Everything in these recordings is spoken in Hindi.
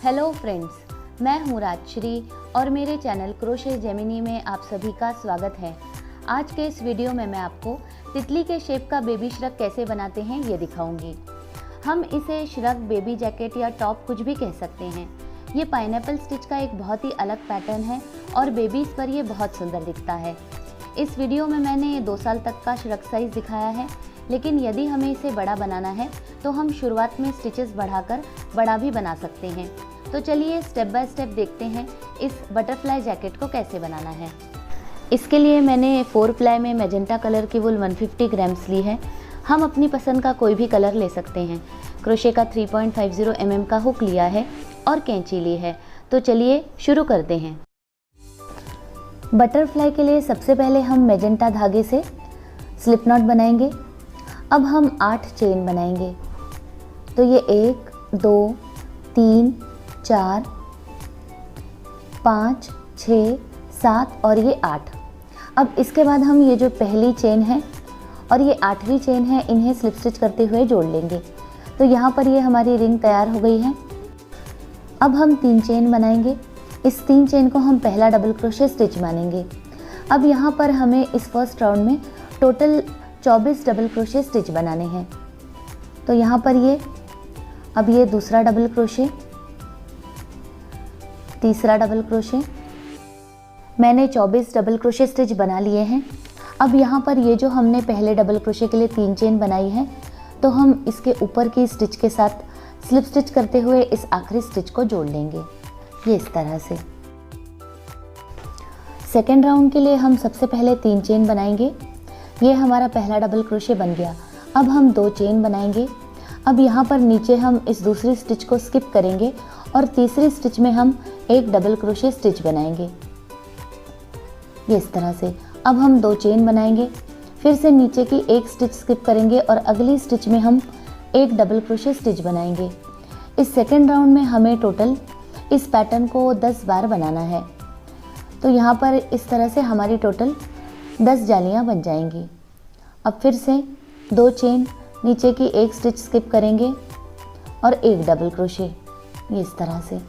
हेलो फ्रेंड्स, मैं हूँ राजश्री और मेरे चैनल क्रोशे जेमिनी में आप सभी का स्वागत है। आज के इस वीडियो में मैं आपको तितली के शेप का बेबी श्रग कैसे बनाते हैं ये दिखाऊंगी। हम इसे श्रग, बेबी जैकेट या टॉप कुछ भी कह सकते हैं। ये पाइनएप्पल स्टिच का एक बहुत ही अलग पैटर्न है और बेबीज़ पर ये बहुत सुंदर दिखता है। इस वीडियो में मैंने 2 साल तक का श्रग साइज़ दिखाया है, लेकिन यदि हमें इसे बड़ा बनाना है तो हम शुरुआत में स्टिचेस बढ़ाकर बड़ा भी बना सकते हैं। तो चलिए स्टेप बाय स्टेप देखते हैं इस बटरफ्लाई जैकेट को कैसे बनाना है। इसके लिए मैंने 4 प्लाई में मैजेंटा कलर की वूल 150 ग्राम्स ली है। हम अपनी पसंद का कोई भी कलर ले सकते हैं। क्रोशे का 3.50 mm का हुक लिया है और कैंची ली है। तो चलिए शुरू करते हैं। बटरफ्लाई के लिए सबसे पहले हम मैजेंटा धागे से स्लिप नॉट बनाएंगे। अब हम 8 चेन बनाएंगे। तो ये 1, 2, 3, 4, 5, 6, 7 और ये 8। अब इसके बाद हम ये जो पहली चेन है और ये 8वीं चेन है, इन्हें स्लिप स्टिच करते हुए जोड़ लेंगे। तो यहाँ पर ये हमारी रिंग तैयार हो गई है। अब हम 3 चेन बनाएंगे। इस 3 चेन को हम पहला डबल क्रोशे स्टिच मानेंगे। अब यहाँ पर हमें इस फर्स्ट राउंड में टोटल 24 डबल क्रोशे स्टिच बनाने हैं। तो यहाँ पर ये दूसरा डबल क्रोशे, तीसरा डबल क्रोशे, मैंने 24 डबल क्रोशे स्टिच बना लिए हैं। अब यहाँ पर ये जो हमने पहले डबल क्रोशे के लिए 3 चेन बनाई है, तो हम इसके ऊपर की स्टिच के साथ स्लिप स्टिच करते हुए इस आखिरी स्टिच को जोड़ लेंगे, ये इस तरह से। सेकेंड राउंड के लिए हम सबसे पहले 3 चेन बनाएंगे। ये हमारा पहला डबल क्रोशे बन गया। अब हम 2 चेन बनाएंगे। अब यहाँ पर नीचे हम इस दूसरी स्टिच को स्किप करेंगे और तीसरी स्टिच में हम एक डबल क्रोशे स्टिच बनाएंगे, ये इस तरह से। अब हम 2 चेन बनाएंगे, फिर से नीचे की एक स्टिच स्किप करेंगे और अगली स्टिच में हम एक डबल क्रोशे स्टिच बनाएंगे। इस सेकेंड राउंड में हमें टोटल इस पैटर्न को 10 बार बनाना है। तो यहाँ पर इस तरह से हमारी टोटल 10 जालियाँ बन जाएंगी। अब फिर से 2 चेन, नीचे की एक स्टिच स्किप करेंगे और एक डबल क्रोशे, ये इस तरह से।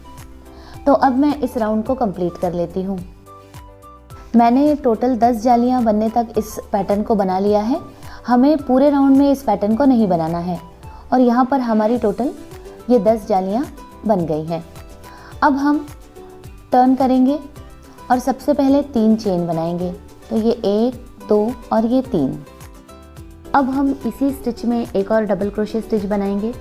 तो अब मैं इस राउंड को कंप्लीट कर लेती हूँ। मैंने टोटल 10 जालियाँ बनने तक इस पैटर्न को बना लिया है। हमें पूरे राउंड में इस पैटर्न को नहीं बनाना है और यहाँ पर हमारी टोटल ये 10 जालियाँ बन गई हैं। अब हम टर्न करेंगे और सबसे पहले 3 चेन बनाएंगे। तो ये 1, 2 और ये 3। अब हम इसी स्टिच में एक और डबल क्रोशे स्टिच बनाएंगे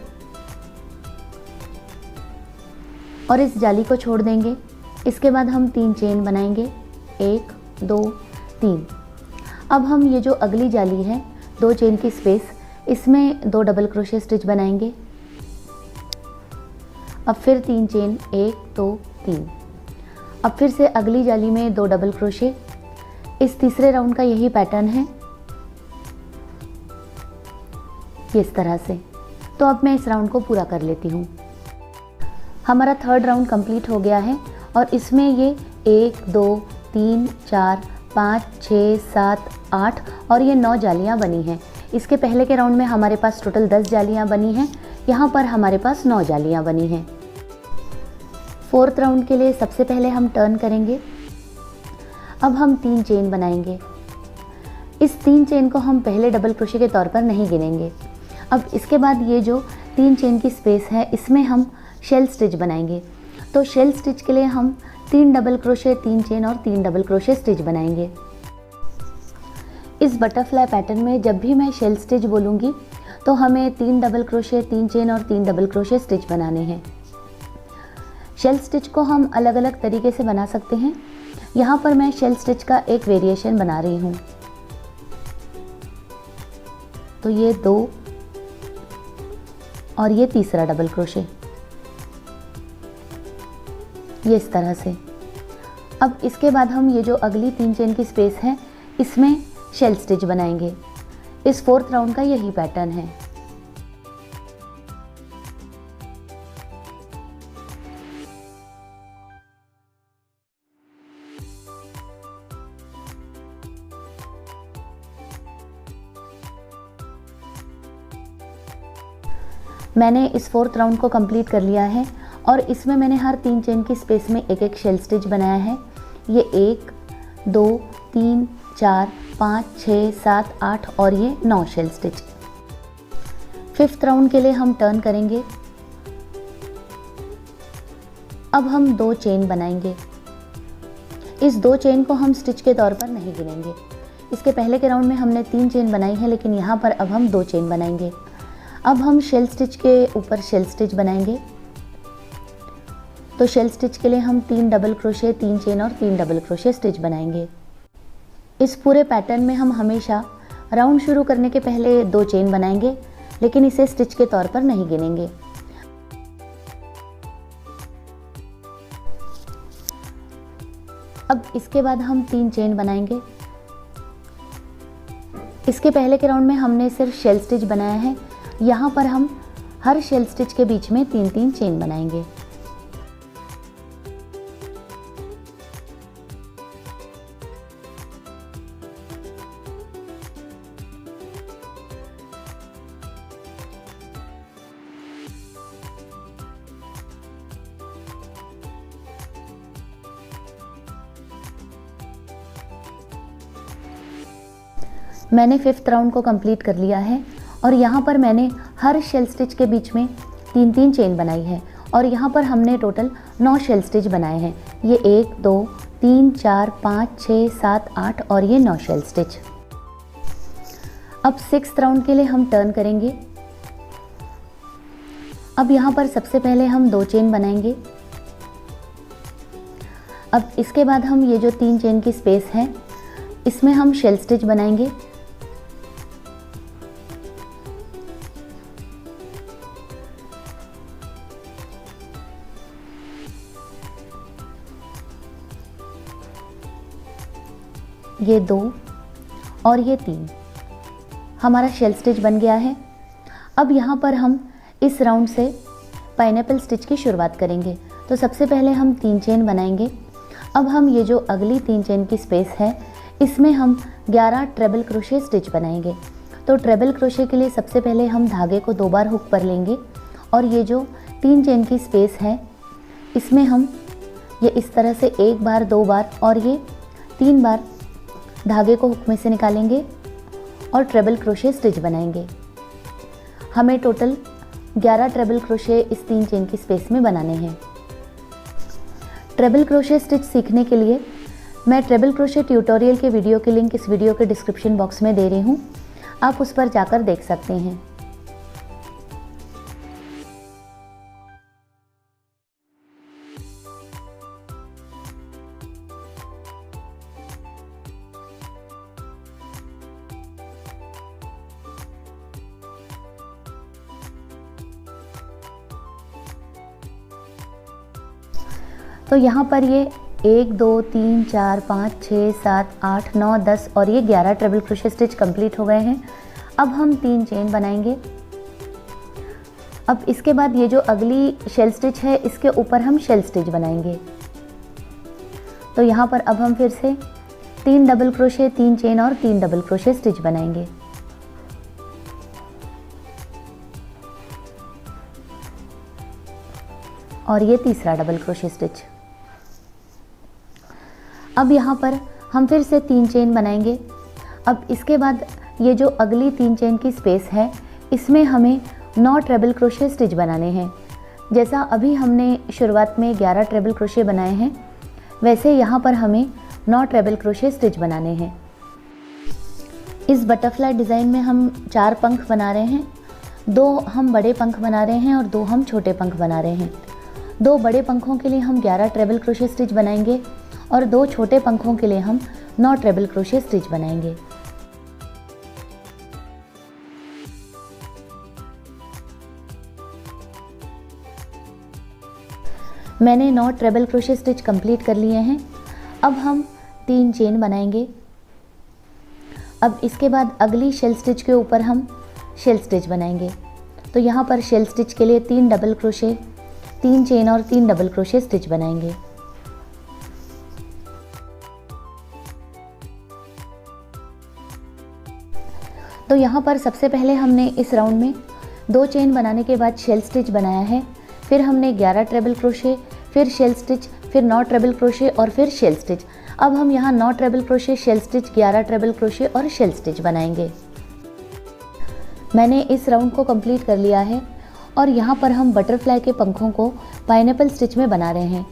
और इस जाली को छोड़ देंगे। इसके बाद हम 3 चेन बनाएंगे, 1, 2, 3। अब हम ये जो अगली जाली है, 2 चेन की स्पेस, इसमें 2 डबल क्रोशे स्टिच बनाएंगे। अब फिर 3 चेन, 1, 2, 3। अब फिर से अगली जाली में 2 डबल क्रोशे। इस तीसरे राउंड का यही पैटर्न है, इस तरह से। तो अब मैं इस राउंड को पूरा कर लेती हूँ। हमारा थर्ड राउंड कंप्लीट हो गया है और इसमें ये 1, 2, 3, 4, 5, 6, 7, 8 और ये 9 जालियाँ बनी हैं। इसके पहले के राउंड में हमारे पास टोटल 10 जालियाँ बनी हैं, यहाँ पर हमारे पास 9 जालियाँ बनी हैं। फोर्थ राउंड के लिए सबसे पहले हम टर्न करेंगे। अब हम 3 चेन बनाएंगे। इस 3 चेन को हम पहले डबल क्रोशे के तौर पर नहीं गिनेंगे। अब इसके बाद ये जो 3 चेन की स्पेस है, इसमें हम शेल स्टिच बनाएंगे। तो शेल स्टिच के लिए हम 3 डबल क्रोशे, 3 चेन और 3 डबल क्रोशे स्टिच बनाएंगे। इस बटरफ्लाई पैटर्न में जब भी मैं शेल स्टिच बोलूँगी तो हमें 3 डबल क्रोशे, 3 चेन और 3 डबल क्रोशे स्टिच बनाने हैं। शेल स्टिच को हम अलग अलग तरीके से बना सकते हैं। यहाँ पर मैं शेल स्टिच का एक वेरिएशन बना रही हूँ। तो ये 2 और ये तीसरा डबल क्रोशे, ये इस तरह से। अब इसके बाद हम ये जो अगली 3 चेन की स्पेस है, इसमें शेल स्टिच बनाएंगे। इस फोर्थ राउंड का यही पैटर्न है। मैंने इस फोर्थ राउंड को कंप्लीट कर लिया है और इसमें मैंने हर 3 चेन की स्पेस में एक एक शेल स्टिच बनाया है। ये 1 2 3 4 5 6 7 8 और ये 9 शेल स्टिच। 5th राउंड के लिए हम टर्न करेंगे। अब हम 2 चेन बनाएंगे। इस 2 चेन को हम स्टिच के तौर पर नहीं गिनेंगे। इसके पहले के राउंड में हमने 3 चेन बनाई है, लेकिन यहाँ पर अब हम 2 चेन बनाएंगे। अब हम शेल स्टिच के ऊपर शेल स्टिच बनाएंगे। तो शेल स्टिच के लिए हम 3 डबल क्रोशे, 3 चेन और 3 डबल क्रोशे स्टिच बनाएंगे। इस पूरे पैटर्न में हम हमेशा राउंड शुरू करने के पहले 2 चेन बनाएंगे, लेकिन इसे स्टिच के तौर पर नहीं गिनेंगे। अब इसके बाद हम 3 चेन बनाएंगे। इसके पहले के राउंड में हमने सिर्फ शेल स्टिच बनाया है। यहाँ पर हम हर शेल स्टिच के बीच में 3-3 चेन बनाएंगे। मैंने 5th राउंड को कंप्लीट कर लिया है और यहाँ पर मैंने हर शेल स्टिच के बीच में 3-3 चेन बनाई है और यहाँ पर हमने टोटल 9 शेल स्टिच बनाए हैं। ये 1 2 3 4 5 6 7 8 और ये 9 शेल स्टिच। अब 6th राउंड के लिए हम टर्न करेंगे। अब यहाँ पर सबसे पहले हम 2 चेन बनाएंगे। अब इसके बाद हम ये जो 3 चेन की स्पेस है, इसमें हम शेल स्टिच बनाएंगे। ये 2 और ये 3 हमारा शेल स्टिच बन गया है। अब यहाँ पर हम इस राउंड से पाइनएप्पल स्टिच की शुरुआत करेंगे। तो सबसे पहले हम 3 चेन बनाएंगे। अब हम ये जो अगली 3 चेन की स्पेस है, इसमें हम 11 ट्रेबल क्रोशे स्टिच बनाएंगे। तो ट्रेबल क्रोशे के लिए सबसे पहले हम धागे को 2 बार हुक पर लेंगे और ये जो 3 चेन की स्पेस है, इसमें हम ये इस तरह से 1 बार 2 बार और ये 3 बार धागे को हुक में से निकालेंगे और ट्रेबल क्रोशे स्टिच बनाएंगे। हमें टोटल 11 ट्रेबल क्रोशे इस 3 चेन की स्पेस में बनाने हैं। ट्रेबल क्रोशे स्टिच सीखने के लिए मैं ट्रेबल क्रोशे ट्यूटोरियल के वीडियो की लिंक इस वीडियो के डिस्क्रिप्शन बॉक्स में दे रही हूँ, आप उस पर जाकर देख सकते हैं। तो यहाँ पर ये 1 2 3 4 5 6 7 8 9 10 और ये 11 ट्रेबल क्रोशे स्टिच कंप्लीट हो गए हैं। अब हम 3 चेन बनाएंगे। अब इसके बाद ये जो अगली शेल स्टिच है, इसके ऊपर हम शेल स्टिच बनाएंगे। तो यहाँ पर अब हम फिर से 3 डबल क्रोशे, 3 चेन और 3 डबल क्रोशे स्टिच बनाएंगे। और ये तीसरा डबल क्रोशे स्टिच। अब यहाँ पर हम फिर से 3 चेन बनाएंगे। अब इसके बाद ये जो अगली 3 चेन की स्पेस है, इसमें हमें 9 ट्रेबल क्रोशे स्टिच बनाने हैं। जैसा अभी हमने शुरुआत में 11 ट्रेबल क्रोशे बनाए हैं, वैसे यहाँ पर हमें 9 ट्रेबल क्रोशे स्टिच बनाने हैं। इस बटरफ्लाई डिज़ाइन में हम 4 पंख बना रहे हैं। 2 हम बड़े पंख बना रहे हैं और 2 हम छोटे पंख बना रहे हैं। 2 बड़े पंखों के लिए हम 11 ट्रेबल क्रोशे स्टिच बनाएंगे और 2 छोटे पंखों के लिए हम 9 ट्रेबल क्रोशे स्टिच बनाएंगे। मैंने 9 ट्रेबल क्रोशे स्टिच कंप्लीट कर लिए हैं। अब हम 3 चेन बनाएंगे। अब इसके बाद अगली शेल स्टिच के ऊपर हम शेल स्टिच बनाएंगे। तो यहाँ पर शेल स्टिच के लिए 3 डबल क्रोशे, 3 चेन और 3 डबल क्रोशे स्टिच बनाएंगे। तो यहाँ पर सबसे पहले हमने इस राउंड में 2 चेन बनाने के बाद शेल स्टिच बनाया है। फिर हमने 11 ट्रेबल क्रोशे, फिर शेल स्टिच, फिर 9 ट्रेबल क्रोशे और फिर शेल स्टिच। अब हम यहाँ 9 treble crochet, shell stitch, 11 treble crochet और शेल स्टिच बनाएंगे। मैंने इस राउंड को कंप्लीट कर लिया है और यहाँ पर हम बटरफ्लाई के पंखों को पाइनएप्पल स्टिच में बना रहे हैं।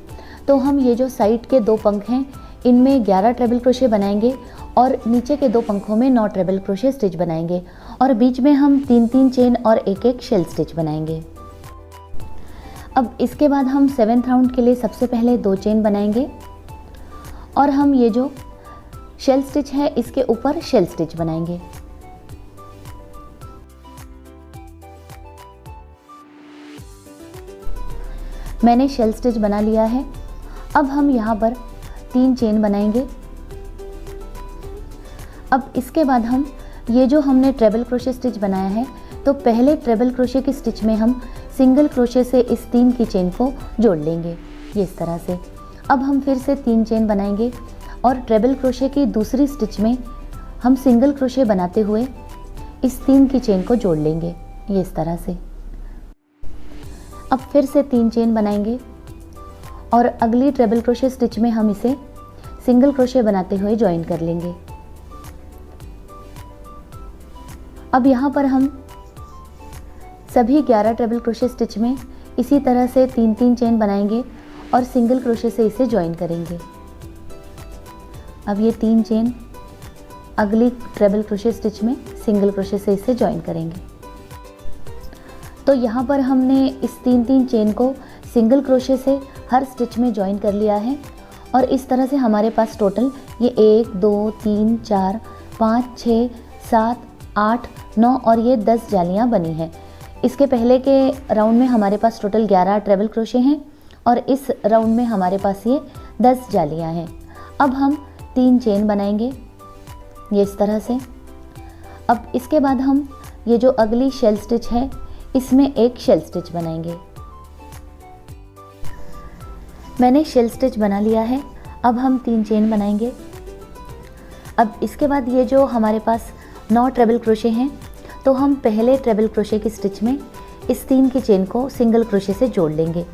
तो हम ये जो साइड के 2 पंख हैं इनमें 11 ट्रेबल क्रोशे बनाएंगे और नीचे के 2 पंखों में 9 ट्रेबल क्रोशे स्टिच बनाएंगे और बीच में हम 3-3 चेन और 1-1 शेल स्टिच बनाएंगे। अब इसके बाद हम 7th राउंड के लिए सबसे पहले 2 चेन बनाएंगे और हम ये जो शेल स्टिच है इसके ऊपर शेल स्टिच बनाएंगे। मैंने शेल स्टिच बना लिया है। अब हम यहाँ पर 3 चेन बनाएंगे। अब इसके बाद हम ये जो हमने ट्रेबल क्रोशे स्टिच बनाया है तो पहले ट्रेबल क्रोशे की स्टिच में हम सिंगल क्रोशे से इस 3 की चेन को जोड़ लेंगे, ये इस तरह से। अब हम फिर से 3 चेन बनाएंगे और ट्रेबल क्रोशे की दूसरी स्टिच में हम सिंगल क्रोशे बनाते हुए इस 3 की चेन को जोड़ लेंगे, ये इस तरह से। अब फिर से 3 चेन बनाएंगे और अगली ट्रेबल क्रोशे स्टिच में हम इसे सिंगल क्रोशे बनाते हुए ज्वाइन कर लेंगे। अब यहाँ पर हम सभी 11 ट्रेबल क्रोशे स्टिच में इसी तरह से 3-3 चेन बनाएंगे और सिंगल क्रोशे से इसे ज्वाइन करेंगे। अब ये 3 चेन अगली ट्रेबल क्रोशे स्टिच में सिंगल क्रोशे से इसे ज्वाइन करेंगे। तो यहाँ पर हमने इस 3-3 चेन को सिंगल क्रोशे से हर स्टिच में ज्वाइन कर लिया है और इस तरह से हमारे पास टोटल ये 1 2 3 4 5 6 7 8 9 और ये 10 जालियाँ बनी हैं। इसके पहले के राउंड में हमारे पास टोटल 11 ट्रेबल क्रोशे हैं और इस राउंड में हमारे पास ये 10 जालियाँ हैं। अब हम 3 चेन बनाएंगे, ये इस तरह से। अब इसके बाद हम ये जो अगली शेल स्टिच है इसमें एक शेल स्टिच बनाएंगे। मैंने शेल स्टिच बना लिया है। अब हम 3 चेन बनाएंगे। अब इसके बाद ये जो हमारे पास 9 ट्रेबल क्रोशे हैं तो हम पहले ट्रेबल क्रोशे की स्टिच में इस 3 की चेन को सिंगल क्रोशे से जोड़ लेंगे।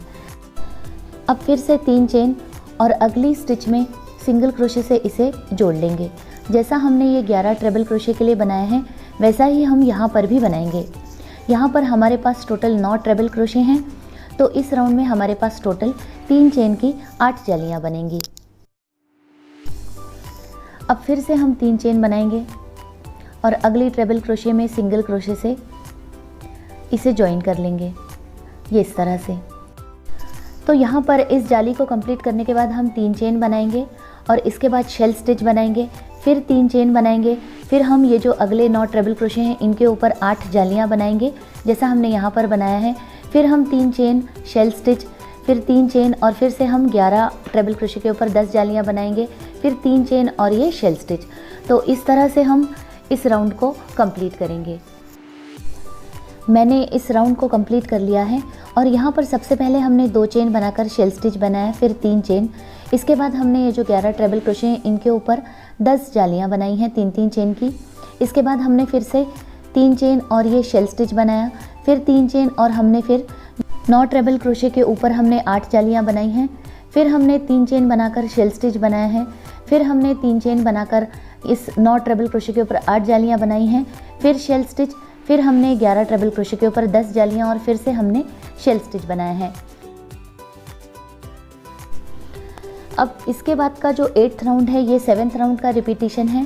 अब फिर से 3 चेन और अगली स्टिच में सिंगल क्रोशे से इसे जोड़ लेंगे। जैसा हमने ये 11 ट्रेबल क्रोशे के लिए बनाया है वैसा ही हम यहाँ पर भी बनाएंगे। यहाँ पर हमारे पास टोटल 9 ट्रेबल क्रोशे हैं तो इस राउंड में हमारे पास टोटल 3 चेन की 8 जालियाँ बनेंगी। अब फिर से हम 3 चेन बनाएंगे और अगली ट्रेबल क्रोशे में सिंगल क्रोशे से इसे ज्वाइन कर लेंगे, ये इस तरह से। तो यहाँ पर इस जाली को कंप्लीट करने के बाद हम 3 चेन बनाएंगे और इसके बाद शेल स्टिच बनाएंगे, फिर 3 चेन बनाएंगे, फिर हम ये जो अगले 9 ट्रेबल क्रोशे हैं इनके ऊपर 8 जालियाँ बनाएंगे जैसा हमने यहाँ पर बनाया है। फिर हम 3 चेन, शेल स्टिच, फिर 3 चेन और फिर से हम 11 ट्रेबल क्रोशे के ऊपर 10 जालियाँ बनाएंगे, फिर 3 चेन और ये शेल स्टिच। तो इस तरह से हम इस राउंड को कंप्लीट करेंगे। मैंने इस राउंड को कंप्लीट कर लिया है और यहाँ पर सबसे पहले हमने 2 चेन बनाकर शेल स्टिच बनाया, फिर 3 चेन। इसके बाद हमने ये जो 11 ट्रेबल क्रोशे हैं इनके ऊपर 10 जालियाँ बनाई हैं 3-3 चेन की। इसके बाद हमने फिर से 3 चेन और ये शेल स्टिच बनाया, फिर 3 चेन और हमने फिर 9 ट्रेबल क्रोशे के ऊपर हमने 8 जालियाँ बनाई हैं। फिर हमने 3 चेन बनाकर शेल स्टिच बनाया है, फिर हमने 3 चेन बनाकर इस 9 ट्रेबल क्रोशे के ऊपर 8 जालियाँ बनाई हैं, फिर शेल स्टिच, फिर हमने 11 ट्रेबल क्रोशे के ऊपर 10 जालियाँ और फिर से हमने शेल स्टिच बनाया है। अब इसके बाद का जो 8th राउंड है ये 7th राउंड का रिपीटिशन है।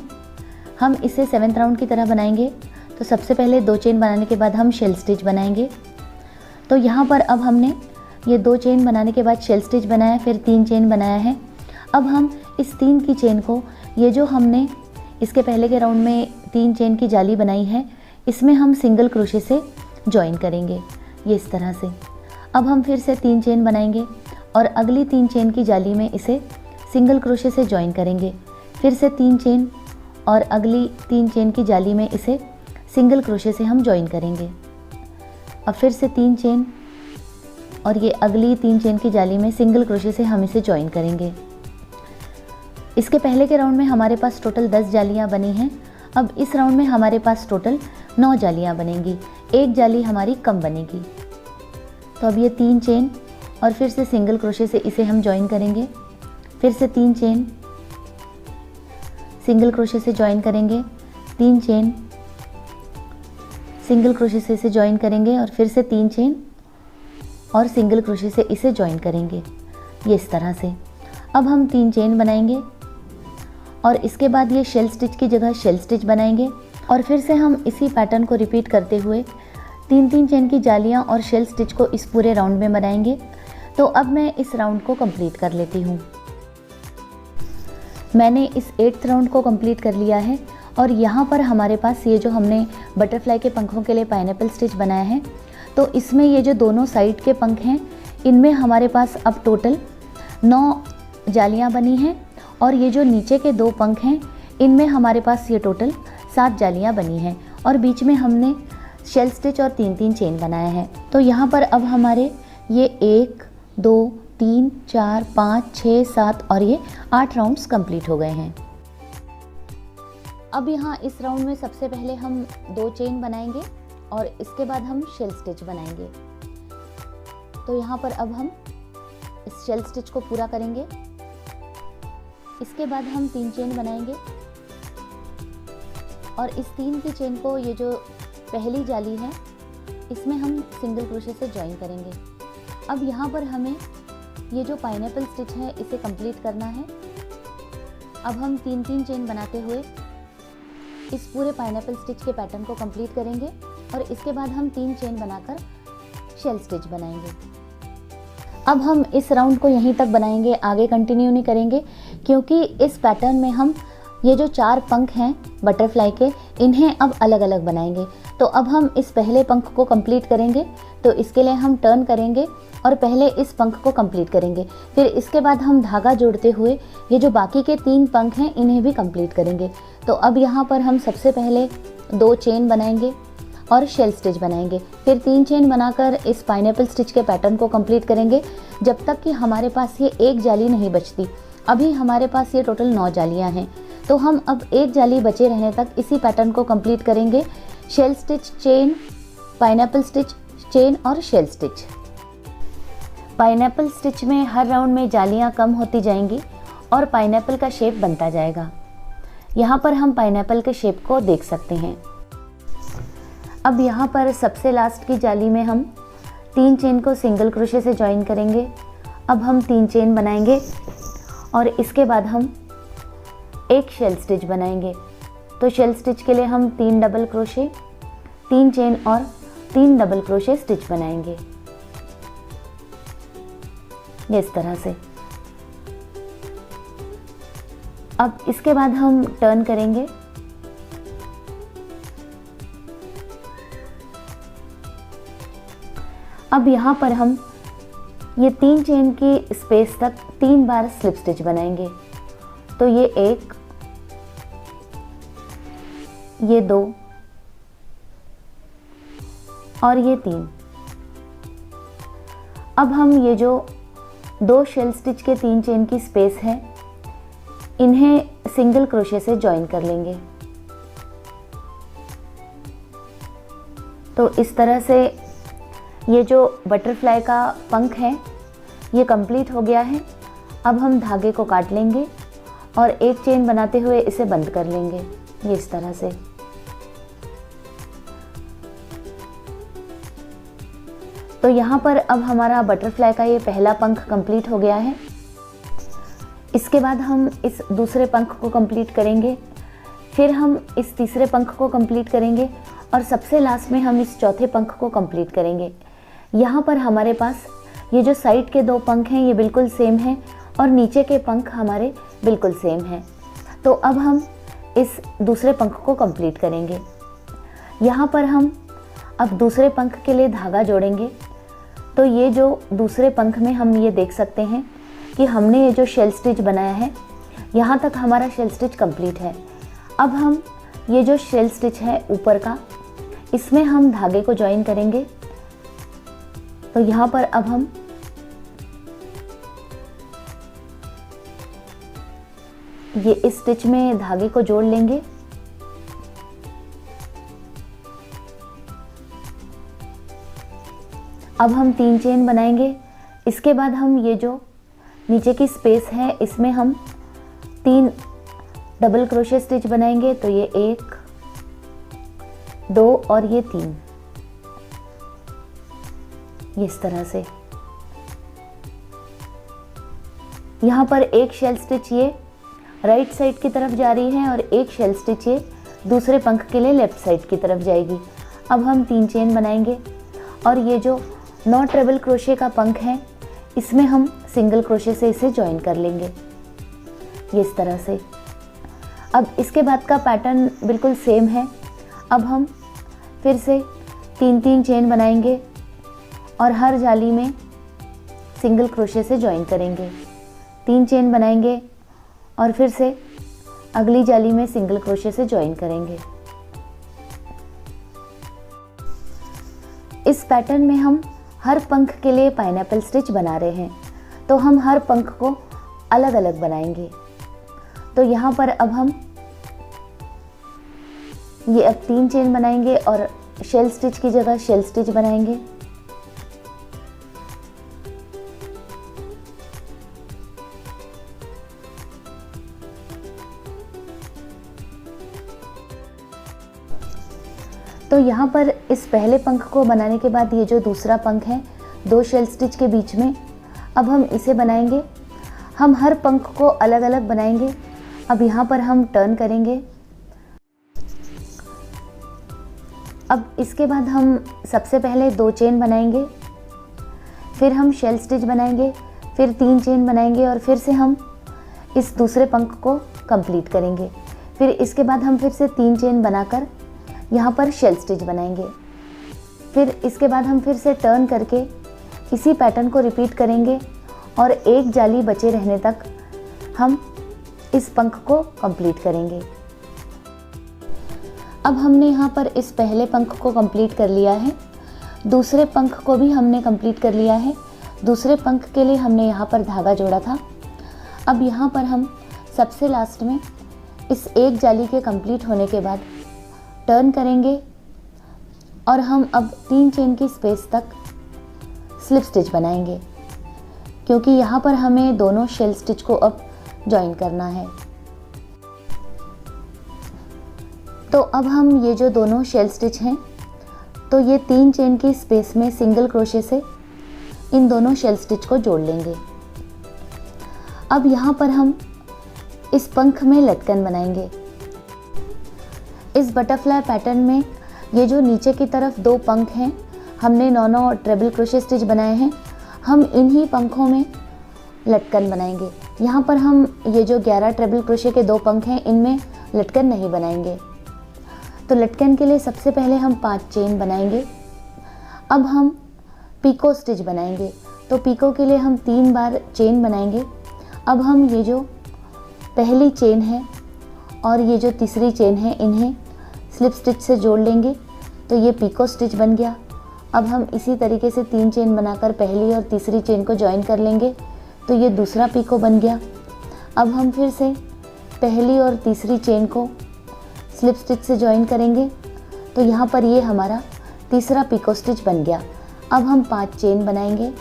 हम इसे 7th राउंड की तरह बनाएंगे। तो सबसे पहले 2 चेन बनाने के बाद हम शेल स्टिच बनाएंगे। तो यहाँ पर अब हमने ये 2 चेन बनाने के बाद शेल स्टिच बनाया, फिर 3 चेन बनाया है। अब हम इस 3 की चेन को, ये जो हमने इसके पहले के राउंड में 3 चेन की जाली बनाई है, इसमें हम सिंगल क्रोशे से ज्वाइन करेंगे, ये इस तरह से। अब हम फिर से 3 चेन बनाएंगे और अगली 3 चेन की जाली में इसे सिंगल क्रोशे से ज्वाइन करेंगे, फिर से 3 चेन और अगली 3 चेन की जाली में इसे सिंगल क्रोशे से हम ज्वाइन करेंगे। अब फिर से 3 चेन और ये अगली 3 चेन की जाली में सिंगल क्रोशे से हम इसे ज्वाइन करेंगे। इसके पहले के राउंड में हमारे पास टोटल 10 जालियाँ बनी हैं। अब इस राउंड में हमारे पास टोटल 9 जालियाँ बनेंगी, 1 जाली हमारी कम बनेगी। तो अब ये 3 चेन और फिर से सिंगल क्रोशे से इसे हम जॉइन करेंगे, फिर से 3 चेन, सिंगल क्रोशे से जॉइन करेंगे, 3 चेन, सिंगल क्रोशे से इसे जॉइन करेंगे और फिर से 3 चेन और सिंगल क्रोशे से इसे जॉइन करेंगे, ये इस तरह से। अब हम 3 चेन बनाएंगे और इसके बाद ये शेल स्टिच की जगह शेल स्टिच बनाएंगे और फिर से हम इसी पैटर्न को रिपीट करते हुए 3-3 चेन की जालियाँ और शेल स्टिच को इस पूरे राउंड में बनाएंगे। तो अब मैं इस राउंड को कंप्लीट कर लेती हूँ। मैंने इस 8th राउंड को कंप्लीट कर लिया है और यहाँ पर हमारे पास ये जो हमने बटरफ्लाई के पंखों के लिए पाइनएप्पल स्टिच बनाया है, तो इसमें ये जो दोनों साइड के पंख हैं, इनमें हमारे पास अब टोटल 9 जालियाँ बनी हैं और ये जो नीचे के 2 पंख हैं, इनमें हमारे पास ये टोटल 7 जालियाँ बनी हैं और बीच में हमने शेल स्टिच और 3-3 चेन बनाया है। तो यहाँ पर अब हमारे ये 1, 2, 3, 4, 5, 6, 7 और ये 8 राउंड्स कंप्लीट हो गए हैं। अब यहाँ इस राउंड में सबसे पहले हम 2 चेन बनाएंगे और इसके बाद हम शेल स्टिच बनाएंगे। तो यहाँ पर अब हम इस शेल स्टिच को पूरा करेंगे, इसके बाद हम 3 चेन बनाएंगे और इस 3 की चेन को, ये जो पहली जाली है, इसमें हम सिंगल क्रोशे से जॉइन करेंगे। अब यहाँ पर हमें ये जो पाइनएप्पल स्टिच है इसे कंप्लीट करना है। अब हम 3-3 चेन बनाते हुए इस पूरे पाइनएप्पल स्टिच के पैटर्न को कंप्लीट करेंगे और इसके बाद हम 3 चेन बनाकर शेल स्टिच बनाएंगे। अब हम इस राउंड को यहीं तक बनाएंगे, आगे कंटिन्यू नहीं करेंगे, क्योंकि इस पैटर्न में हम ये जो 4 पंख हैं बटरफ्लाई के, इन्हें अब अलग अलग बनाएंगे। तो अब हम इस पहले पंख को कंप्लीट करेंगे, तो इसके लिए हम टर्न करेंगे और पहले इस पंख को कंप्लीट करेंगे, फिर इसके बाद हम धागा जोड़ते हुए ये जो बाकी के 3 पंख हैं इन्हें भी कंप्लीट करेंगे। तो अब यहाँ पर हम सबसे पहले 2 चेन बनाएंगे और शेल स्टिच बनाएंगे, फिर 3 चेन बनाकर इस पाइनएप्पल स्टिच के पैटर्न को कंप्लीट करेंगे जब तक कि हमारे पास ये 1 जाली नहीं बचती। अभी हमारे पास ये टोटल 9 जालियाँ हैं, तो हम अब 1 जाली बचे रहने तक इसी पैटर्न को कंप्लीट करेंगे। Shell stitch, chain, pineapple stitch, chain और शेल स्टिच। पाइनएप्पल स्टिच में हर राउंड में जालियाँ कम होती जाएंगी और पाइनएप्पल का शेप बनता जाएगा। यहाँ पर हम पाइनएप्पल के शेप को देख सकते हैं। अब यहाँ पर सबसे लास्ट की जाली में हम 3 चेन को सिंगल क्रोशे से जॉइन करेंगे। अब हम 3 चेन बनाएंगे और इसके बाद हम एक शेल स्टिच बनाएंगे। तो शेल स्टिच के लिए हम 3 डबल क्रोशे, 3 चेन और 3 डबल क्रोशे स्टिच बनाएंगे, इस तरह से। अब इसके बाद हम टर्न करेंगे, अब यहाँ पर हम ये 3 चेन की स्पेस तक 3 बार स्लिप स्टिच बनाएंगे। तो ये 1, ये 2 और ये 3। अब हम ये जो 2 शेल स्टिच के 3 चेन की स्पेस है, इन्हें सिंगल क्रोशे से जॉइन कर लेंगे। तो इस तरह से ये जो बटरफ्लाई का पंख है ये कंप्लीट हो गया है। अब हम धागे को काट लेंगे और एक चेन बनाते हुए इसे बंद कर लेंगे, ये इस तरह से। तो यहाँ पर अब हमारा बटरफ्लाई का ये पहला पंख कंप्लीट हो गया है। इसके बाद हम इस दूसरे पंख को कंप्लीट करेंगे, फिर हम इस तीसरे पंख को कंप्लीट करेंगे और सबसे लास्ट में हम इस चौथे पंख को कंप्लीट करेंगे। यहाँ पर हमारे पास ये जो साइड के 2 पंख हैं ये बिल्कुल सेम हैं और नीचे के पंख हमारे बिल्कुल सेम हैं। तो अब हम इस दूसरे पंख को कंप्लीट करेंगे। यहाँ पर हम अब दूसरे पंख के लिए धागा जोड़ेंगे। तो ये जो दूसरे पंख में हम ये देख सकते हैं कि हमने ये जो शेल स्टिच बनाया है, यहाँ तक हमारा शेल स्टिच कंप्लीट है। अब हम ये जो शेल स्टिच है ऊपर का, इसमें हम धागे को ज्वाइन करेंगे। तो यहाँ पर अब हम ये इस स्टिच में धागे को जोड़ लेंगे। अब हम 3 चेन बनाएंगे। इसके बाद हम ये जो नीचे की स्पेस है इसमें हम 3 डबल क्रोशे स्टिच बनाएंगे। तो ये 1 2 और ये 3, इस तरह से। यहाँ पर एक शेल स्टिच ये राइट साइड की तरफ जा रही है और एक शेल स्टिच ये दूसरे पंख के लिए लेफ्ट साइड की तरफ जाएगी। अब हम 3 चेन बनाएंगे और ये जो नॉट डबल क्रोशे का पंख है इसमें हम सिंगल क्रोशे से इसे ज्वाइन कर लेंगे, ये इस तरह से। अब इसके बाद का पैटर्न बिल्कुल सेम है। अब हम फिर से 3-3 चेन बनाएंगे और हर जाली में सिंगल क्रोशे से ज्वाइन करेंगे। 3 चेन बनाएंगे और फिर से अगली जाली में सिंगल क्रोशे से ज्वाइन करेंगे। इस पैटर्न में हम हर पंख के लिए पाइनएप्पल स्टिच बना रहे हैं, तो हम हर पंख को अलग अलग बनाएंगे। तो यहाँ पर अब हम ये अब 3 चेन बनाएंगे और शेल स्टिच की जगह शेल स्टिच बनाएंगे। तो यहाँ पर इस पहले पंख को बनाने के बाद ये जो दूसरा पंख है 2 शेल स्टिच के बीच में, अब हम इसे बनाएंगे। हम हर पंख को अलग अलग बनाएंगे। अब यहाँ पर हम टर्न करेंगे। अब इसके बाद हम सबसे पहले 2 चेन बनाएंगे, फिर हम शेल स्टिच बनाएंगे, फिर 3 चेन बनाएंगे और फिर से हम इस दूसरे पंख को कंप्लीट करेंगे। फिर इसके बाद हम फिर से 3 चेन बनाकर यहाँ पर शेल स्टिच बनाएंगे। फिर इसके बाद हम फिर से टर्न करके इसी पैटर्न को रिपीट करेंगे और एक जाली बचे रहने तक हम इस पंख को कंप्लीट करेंगे। अब हमने यहाँ पर इस पहले पंख को कंप्लीट कर लिया है, दूसरे पंख को भी हमने कंप्लीट कर लिया है। दूसरे पंख के लिए हमने यहाँ पर धागा जोड़ा था। अब यहाँ पर हम सबसे लास्ट में इस एक जाली के कंप्लीट होने के बाद टर्न करेंगे और हम अब 3 चेन की स्पेस तक स्लिप स्टिच बनाएंगे, क्योंकि यहाँ पर हमें दोनों शेल स्टिच को अब ज्वाइन करना है। तो अब हम ये जो दोनों शेल स्टिच हैं, तो ये 3 चेन की स्पेस में सिंगल क्रोशे से इन दोनों शेल स्टिच को जोड़ लेंगे। अब यहाँ पर हम इस पंख में लटकन बनाएंगे। इस बटरफ्लाई पैटर्न में ये जो नीचे की तरफ 2 पंख हैं, हमने 9 ट्रिपल क्रोशे स्टिच बनाए हैं। हम इन्हीं पंखों में लटकन बनाएंगे। यहाँ पर हम ये जो 11 ट्रिपल क्रोशे के 2 पंख हैं इनमें लटकन नहीं बनाएंगे। तो लटकन के लिए सबसे पहले हम 5 चेन बनाएंगे। अब हम पीको स्टिच बनाएंगे। तो पीको के लिए हम 3 बार चेन बनाएंगे। अब हम ये जो पहली चेन है और ये जो तीसरी चेन है इन्हें स्लिप स्टिच से जोड़ लेंगे, तो ये पीको स्टिच बन गया। अब हम इसी तरीके से 3 चेन बनाकर पहली और तीसरी चेन को ज्वाइन कर लेंगे, तो ये दूसरा पीको बन गया। अब हम फिर से पहली और तीसरी चेन को स्लिप स्टिच से ज्वाइन करेंगे, तो यहाँ पर ये हमारा तीसरा पीको स्टिच बन गया। अब हम 5 चेन बनाएंगे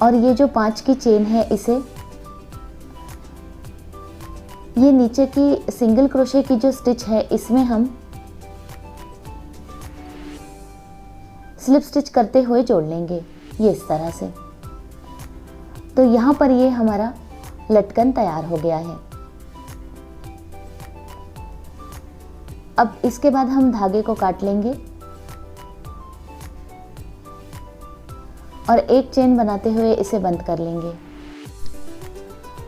और ये जो 5 की चेन है इसे ये नीचे की सिंगल क्रोशे की जो स्टिच है इसमें हम स्लिप स्टिच करते हुए जोड़ लेंगे, ये इस तरह से। तो यहाँ पर ये हमारा लटकन तैयार हो गया है। अब इसके बाद हम धागे को काट लेंगे और एक चेन बनाते हुए इसे बंद कर लेंगे।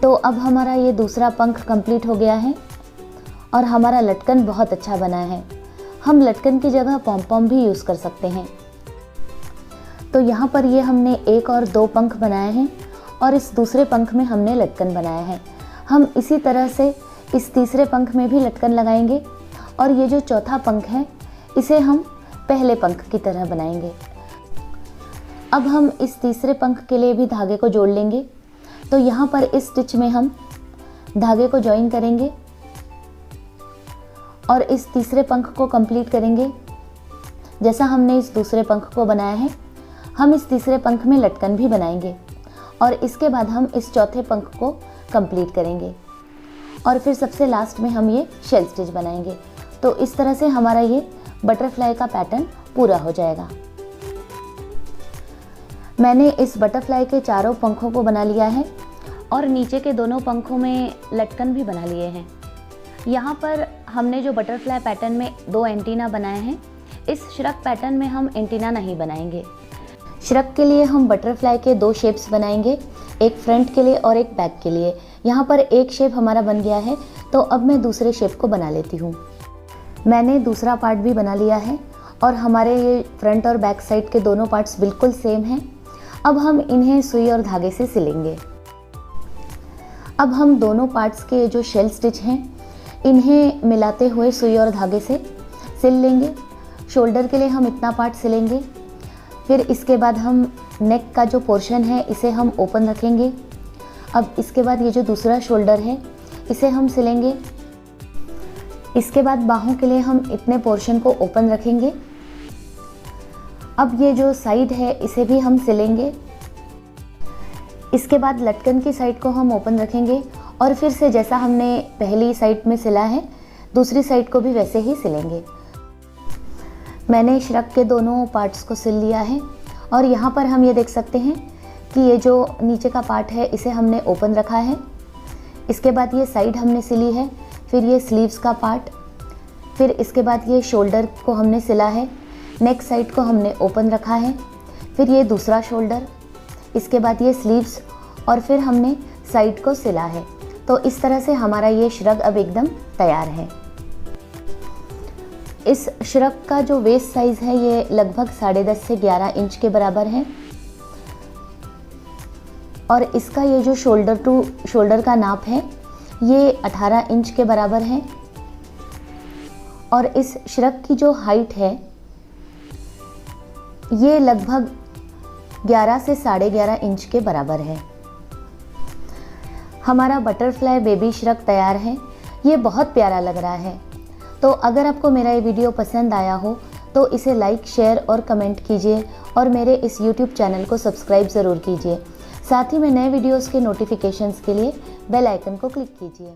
तो अब हमारा ये दूसरा पंख कंप्लीट हो गया है और हमारा लटकन बहुत अच्छा बना है। हम लटकन की जगह पॉम-पॉम भी यूज़ कर सकते हैं। तो यहाँ पर ये हमने 1 और 2 पंख बनाए हैं और इस दूसरे पंख में हमने लटकन बनाया है। हम इसी तरह से इस तीसरे पंख में भी लटकन लगाएंगे और ये जो चौथा पंख है इसे हम पहले पंख की तरह बनाएंगे। अब हम इस तीसरे पंख के लिए भी धागे को जोड़ लेंगे। तो यहाँ पर इस स्टिच में हम धागे को ज्वाइन करेंगे और इस तीसरे पंख को कंप्लीट करेंगे। जैसा हमने इस दूसरे पंख को बनाया है, हम इस तीसरे पंख में लटकन भी बनाएंगे और इसके बाद हम इस चौथे पंख को कंप्लीट करेंगे और फिर सबसे लास्ट में हम ये शेल स्टिच बनाएंगे। तो इस तरह से हमारा ये बटरफ्लाई का पैटर्न पूरा हो जाएगा। मैंने इस बटरफ्लाई के चारों पंखों को बना लिया है और नीचे के दोनों पंखों में लटकन भी बना लिए हैं। यहाँ पर हमने जो बटरफ्लाई पैटर्न में 2 एंटीना बनाए हैं, इस श्रग पैटर्न में हम एंटीना नहीं बनाएंगे। श्रग के लिए हम बटरफ्लाई के 2 शेप्स बनाएंगे, एक फ्रंट के लिए और एक बैक के लिए। यहाँ पर एक शेप हमारा बन गया है, तो अब मैं दूसरे शेप को बना लेती हूँ। मैंने दूसरा पार्ट भी बना लिया है और हमारे ये फ्रंट और बैक साइड के दोनों पार्ट्स बिल्कुल सेम हैं। अब हम इन्हें सुई और धागे से सिलेंगे। अब हम दोनों पार्ट्स के जो शेल स्टिच हैं, इन्हें मिलाते हुए सुई और धागे से सिल लेंगे। शोल्डर के लिए हम इतना पार्ट सिलेंगे, फिर इसके बाद हम नेक का जो पोर्शन है इसे हम ओपन रखेंगे। अब इसके बाद ये जो दूसरा शोल्डर है इसे हम सिलेंगे। इसके बाद बाहों के लिए हम इतने पोर्शन को ओपन रखेंगे। अब ये जो साइड है इसे भी हम सिलेंगे। इसके बाद लटकन की साइड को हम ओपन रखेंगे और फिर से जैसा हमने पहली साइड में सिला है, दूसरी साइड को भी वैसे ही सिलेंगे। मैंने श्रग के दोनों पार्ट्स को सिल लिया है और यहाँ पर हम ये देख सकते हैं कि ये जो नीचे का पार्ट है इसे हमने ओपन रखा है। इसके बाद ये साइड हमने सिली है, फिर ये स्लीव्स का पार्ट, फिर इसके बाद ये शोल्डर को हमने सिला है, नेक साइड को हमने ओपन रखा है, फिर ये दूसरा शोल्डर, इसके बाद ये स्लीव्स और फिर हमने साइड को सिला है। तो इस तरह से हमारा ये श्रग अब एकदम तैयार है। इस श्रग का जो वेस्ट साइज़ है ये लगभग 10.5 से 11 इंच के बराबर है और इसका ये जो शोल्डर टू शोल्डर का नाप है ये 18 इंच के बराबर है और इस श्रग की जो हाइट है ये लगभग 11 से 11.5 इंच के बराबर है। हमारा बटरफ्लाई बेबी श्रग तैयार है। ये बहुत प्यारा लग रहा है। तो अगर आपको मेरा ये वीडियो पसंद आया हो तो इसे लाइक, शेयर और कमेंट कीजिए और मेरे इस YouTube चैनल को सब्सक्राइब ज़रूर कीजिए। साथ ही में नए वीडियोस के नोटिफिकेशंस के लिए बेल आइकन को क्लिक कीजिए।